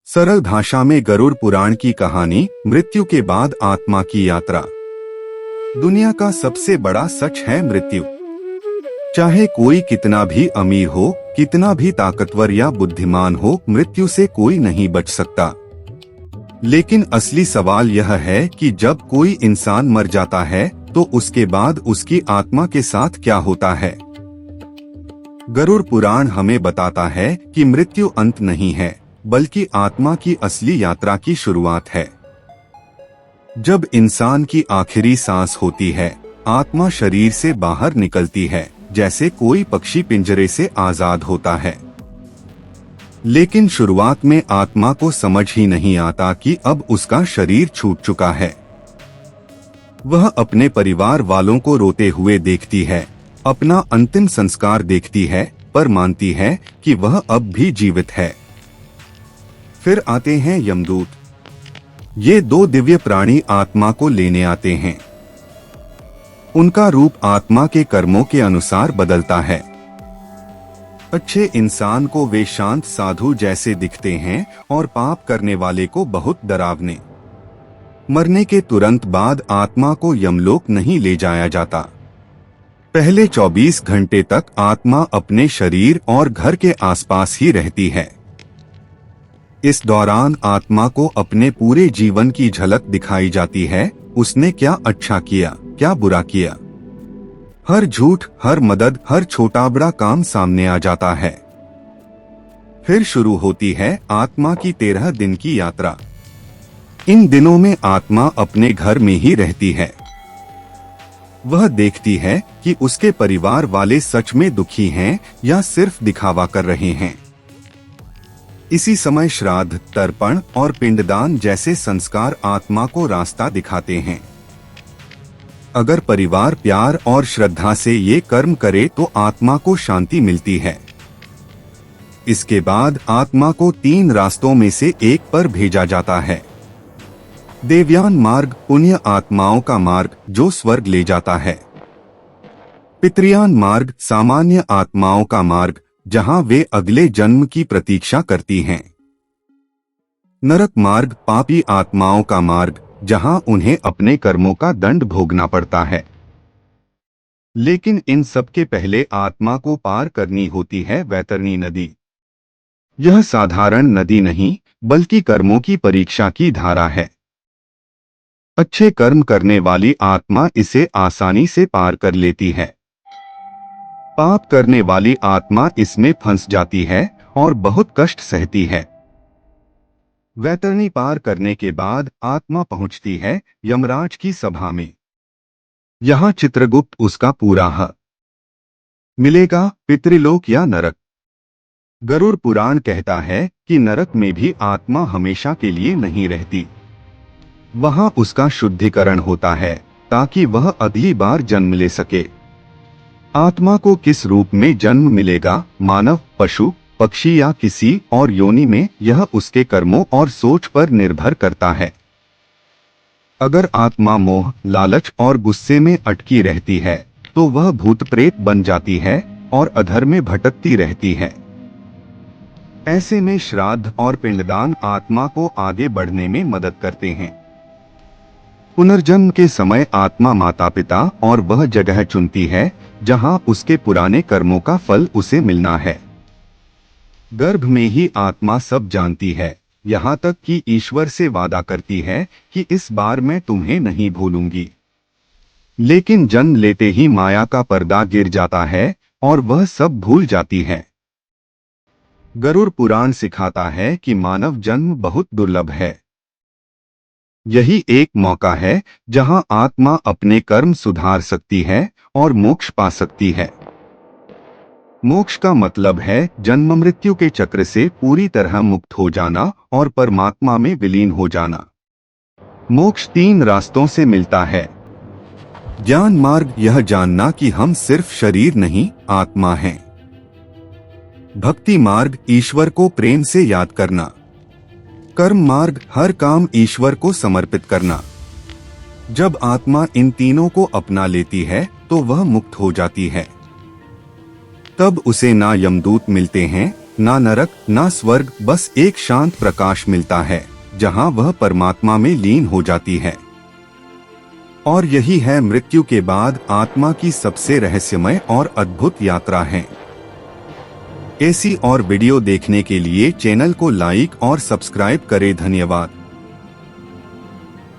सरल भाषा में गरुड़ पुराण की कहानी, मृत्यु के बाद आत्मा की यात्रा। दुनिया का सबसे बड़ा सच है मृत्यु। चाहे कोई कितना भी अमीर हो, कितना भी ताकतवर या बुद्धिमान हो, मृत्यु से कोई नहीं बच सकता। लेकिन असली सवाल यह है कि जब कोई इंसान मर जाता है तो उसके बाद उसकी आत्मा के साथ क्या होता है। गरुड़ पुराण हमें बताता है कि मृत्यु अंत नहीं है, बल्कि आत्मा की असली यात्रा की शुरुआत है। जब इंसान की आखिरी सांस होती है, आत्मा शरीर से बाहर निकलती है, जैसे कोई पक्षी पिंजरे से आजाद होता है। लेकिन शुरुआत में आत्मा को समझ ही नहीं आता कि अब उसका शरीर छूट चुका है। वह अपने परिवार वालों को रोते हुए देखती है, अपना अंतिम संस्कार देखती है, पर मानती है कि वह अब भी जीवित है। फिर आते हैं यमदूत। ये दो दिव्य प्राणी आत्मा को लेने आते हैं। उनका रूप आत्मा के कर्मों के अनुसार बदलता है। अच्छे इंसान को वे शांत साधु जैसे दिखते हैं और पाप करने वाले को बहुत डरावने। मरने के तुरंत बाद आत्मा को यमलोक नहीं ले जाया जाता। पहले 24 घंटे तक आत्मा अपने शरीर और घर के आसपास ही रहती है। इस दौरान आत्मा को अपने पूरे जीवन की झलक दिखाई जाती है। उसने क्या अच्छा किया, क्या बुरा किया। हर झूठ, हर मदद, हर छोटा बड़ा काम सामने आ जाता है। फिर शुरू होती है आत्मा की 13 दिन की यात्रा। इन दिनों में आत्मा अपने घर में ही रहती है। वह देखती है कि उसके परिवार वाले सच में दुखी हैं या सिर्फ दिखावा कर रहे हैं। इसी समय श्राद्ध, तर्पण और पिंडदान जैसे संस्कार आत्मा को रास्ता दिखाते हैं। अगर परिवार प्यार और श्रद्धा से ये कर्म करे तो आत्मा को शांति मिलती है। इसके बाद आत्मा को 3 रास्तों में से एक पर भेजा जाता है। देवयान मार्ग, पुण्य आत्माओं का मार्ग जो स्वर्ग ले जाता है। पितृयान मार्ग, सामान्य आत्माओं का मार्ग जहां वे अगले जन्म की प्रतीक्षा करती हैं। नरक मार्ग, पापी आत्माओं का मार्ग जहां उन्हें अपने कर्मों का दंड भोगना पड़ता है। लेकिन इन सब के पहले आत्मा को पार करनी होती है वैतरणी नदी। यह साधारण नदी नहीं, बल्कि कर्मों की परीक्षा की धारा है। अच्छे कर्म करने वाली आत्मा इसे आसानी से पार कर लेती है। पाप करने वाली आत्मा इसमें फंस जाती है और बहुत कष्ट सहती है। वैतरणी पार करने के बाद आत्मा पहुंचती है यमराज की सभा में। यहाँ चित्रगुप्त उसका पूरा हक मिलेगा, पितृलोक या नरक। गरुड़ पुराण कहता है कि नरक में भी आत्मा हमेशा के लिए नहीं रहती। वहां उसका शुद्धिकरण होता है ताकि वह अगली बार जन्म ले सके। आत्मा को किस रूप में जन्म मिलेगा, मानव, पशु, पक्षी या किसी और योनि में, यह उसके कर्मों और सोच पर निर्भर करता है। अगर आत्मा मोह, लालच और गुस्से में अटकी रहती है तो वह भूत प्रेत बन जाती है और अधर में भटकती रहती है। ऐसे में श्राद्ध और पिंडदान आत्मा को आगे बढ़ने में मदद करते हैं। पुनर्जन्म के समय आत्मा माता पिता और वह जगह चुनती है जहां उसके पुराने कर्मों का फल उसे मिलना है। गर्भ में ही आत्मा सब जानती है, यहाँ तक कि ईश्वर से वादा करती है कि इस बार मैं तुम्हें नहीं भूलूंगी। लेकिन जन्म लेते ही माया का पर्दा गिर जाता है और वह सब भूल जाती है। गरुड़ पुराण सिखाता है कि मानव जन्म बहुत दुर्लभ है। यही एक मौका है जहां आत्मा अपने कर्म सुधार सकती है और मोक्ष पा सकती है। मोक्ष का मतलब है जन्म मृत्यु के चक्र से पूरी तरह मुक्त हो जाना और परमात्मा में विलीन हो जाना। मोक्ष 3 रास्तों से मिलता है। ज्ञान मार्ग, यह जानना कि हम सिर्फ शरीर नहीं, आत्मा हैं। भक्ति मार्ग, ईश्वर को प्रेम से याद करना। कर्म मार्ग, हर काम ईश्वर को समर्पित करना। जब आत्मा इन तीनों को अपना लेती है तो वह मुक्त हो जाती है। तब उसे ना यमदूत मिलते हैं, ना नरक ना स्वर्ग, बस एक शांत प्रकाश मिलता है जहां वह परमात्मा में लीन हो जाती है। और यही है मृत्यु के बाद आत्मा की सबसे रहस्यमय और अद्भुत यात्रा है। ऐसी और वीडियो देखने के लिए चैनल को लाइक और सब्सक्राइब करें। धन्यवाद।